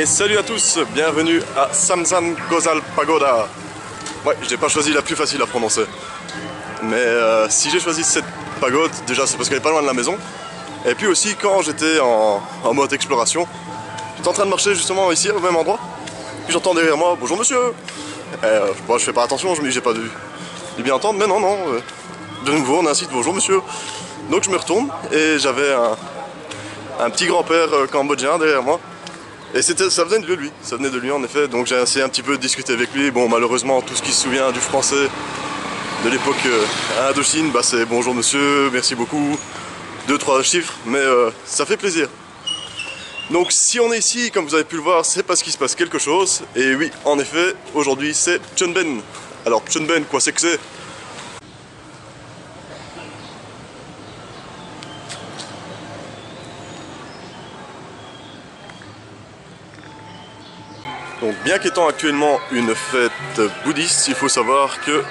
salut à tous, bienvenue à Samsan Gozal Pagoda. Ouais, j'ai pas choisi la plus facile à prononcer. Mais si j'ai choisi cette pagode, déjà c'est parce qu'elle est pas loin de la maison. Et puis aussi quand j'étais en mode exploration, j'étais en train de marcher justement ici au même endroit. Puis j'entends derrière moi, bonjour monsieur. Bon, je fais pas attention, je me dis j'ai pas dû bien entendre, mais non, de nouveau on incite bonjour monsieur. Donc je me retourne et j'avais un petit grand-père cambodgien derrière moi. Et ça venait de lui, ça venait de lui en effet, donc j'ai essayé un petit peu de discuter avec lui. Bon, malheureusement, tout ce qui se souvient du français de l'époque à Indochine, bah, c'est bonjour monsieur, merci beaucoup, 2-3 chiffres, mais ça fait plaisir. Donc si on est ici, comme vous avez pu le voir, c'est parce qu'il se passe quelque chose. Et oui, en effet, aujourd'hui c'est Chunben. Alors Chunben, quoi c'est que c'est? Donc bien qu'étant actuellement une fête bouddhiste, il faut savoir que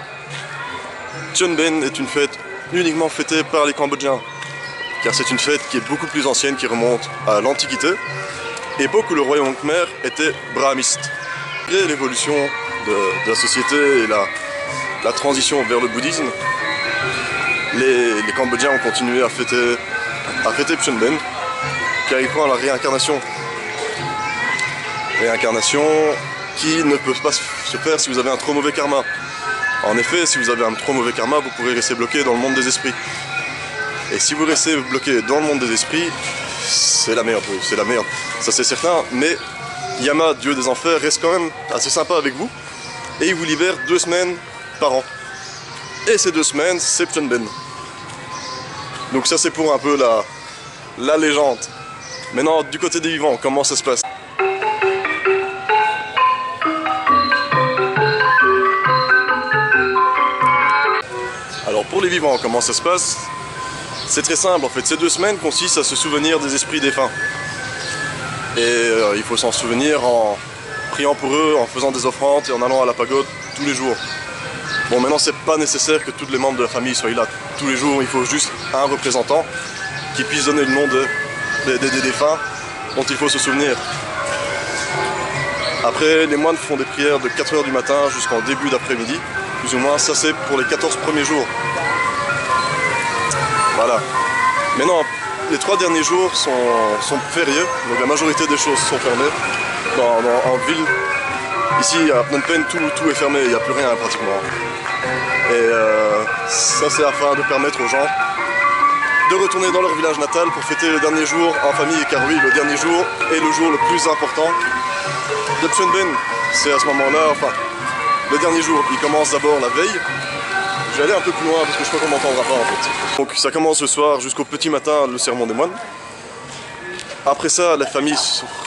Chunben est une fête uniquement fêtée par les Cambodgiens. Car c'est une fête qui est beaucoup plus ancienne, qui remonte à l'Antiquité, époque où le royaume khmer était brahmiste. Et l'évolution de la société et la transition vers le bouddhisme, les Cambodgiens ont continué à fêter Chunben, car ils croient à la réincarnation. Réincarnation qui ne peut pas se faire si vous avez un trop mauvais karma. En effet, si vous avez un trop mauvais karma, vous pourrez rester bloqué dans le monde des esprits. Et si vous restez bloqué dans le monde des esprits, c'est la merde, c'est la merde. Ça c'est certain, mais Yama, dieu des enfers, reste quand même assez sympa avec vous. Et il vous libère 2 semaines par an. Et ces 2 semaines, c'est Chunben. Donc ça c'est pour un peu la légende. Maintenant, du côté des vivants, comment ça se passe? Alors pour les vivants, comment ça se passe? C'est très simple en fait, ces 2 semaines consistent à se souvenir des esprits défunts. Et il faut s'en souvenir en priant pour eux, en faisant des offrandes et en allant à la pagode tous les jours. Bon, maintenant c'est pas nécessaire que tous les membres de la famille soient là tous les jours, il faut juste un représentant qui puisse donner le nom des défunts dont il faut se souvenir. Après, les moines font des prières de 4 h du matin jusqu'en début d'après-midi, plus ou moins, ça c'est pour les 14 premiers jours. Voilà. Maintenant, les 3 derniers jours sont fériés, donc la majorité des choses sont fermées. En ville, ici à Phnom Penh, tout est fermé, il n'y a plus rien pratiquement. Et ça c'est afin de permettre aux gens de retourner dans leur village natal pour fêter le dernier jour en famille, car oui, le dernier jour est le jour le plus important de Chunben. C'est à ce moment-là, enfin, le dernier jour, il commence d'abord la veille. Je vais aller un peu plus loin parce que je crois qu'on m'entendra pas en fait. Donc ça commence le soir jusqu'au petit matin, le sermon des moines. Après ça, la famille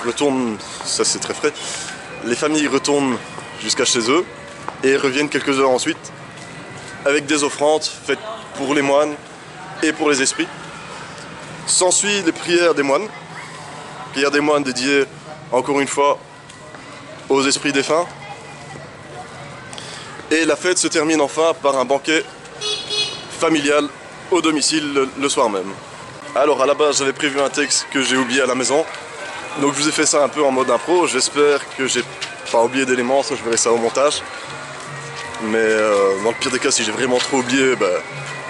retourne, ça c'est très frais, les familles retournent jusqu'à chez eux et reviennent quelques heures ensuite avec des offrandes faites pour les moines et pour les esprits. S'ensuit les prières des moines dédiées encore une fois aux esprits défunts. Et la fête se termine enfin par un banquet familial au domicile le soir même. Alors à la base j'avais prévu un texte que j'ai oublié à la maison, donc je vous ai fait ça un peu en mode impro. J'espère que j'ai pas oublié d'éléments, ça je verrai ça au montage. Mais dans le pire des cas, si j'ai vraiment trop oublié, bah,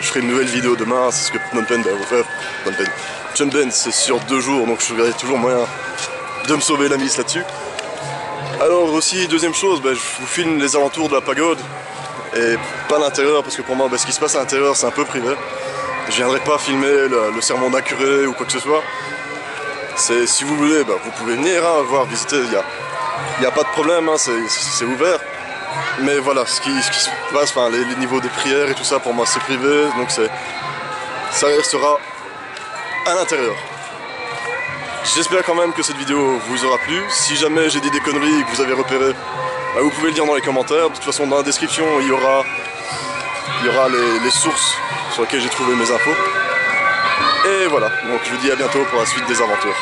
je ferai une nouvelle vidéo demain. C'est ce que Phnom Penh va vous faire. Chunben c'est sur 2 jours, donc je verrai toujours moyen de me sauver la mise là-dessus. Alors aussi, deuxième chose, je vous filme les alentours de la pagode et pas l'intérieur, parce que pour moi ce qui se passe à l'intérieur c'est un peu privé. Je viendrai pas filmer le sermon d'un curé ou quoi que ce soit. Si vous voulez, vous pouvez venir voir, visiter, il n'y a pas de problème, c'est ouvert. Mais voilà, ce qui se passe, les niveaux des prières et tout ça, pour moi c'est privé, donc ça restera à l'intérieur. J'espère quand même que cette vidéo vous aura plu. Si jamais j'ai dit des conneries et que vous avez repéré, vous pouvez le dire dans les commentaires. De toute façon, dans la description, il y aura les sources sur lesquelles j'ai trouvé mes infos. Et voilà, donc je vous dis à bientôt pour la suite des aventures.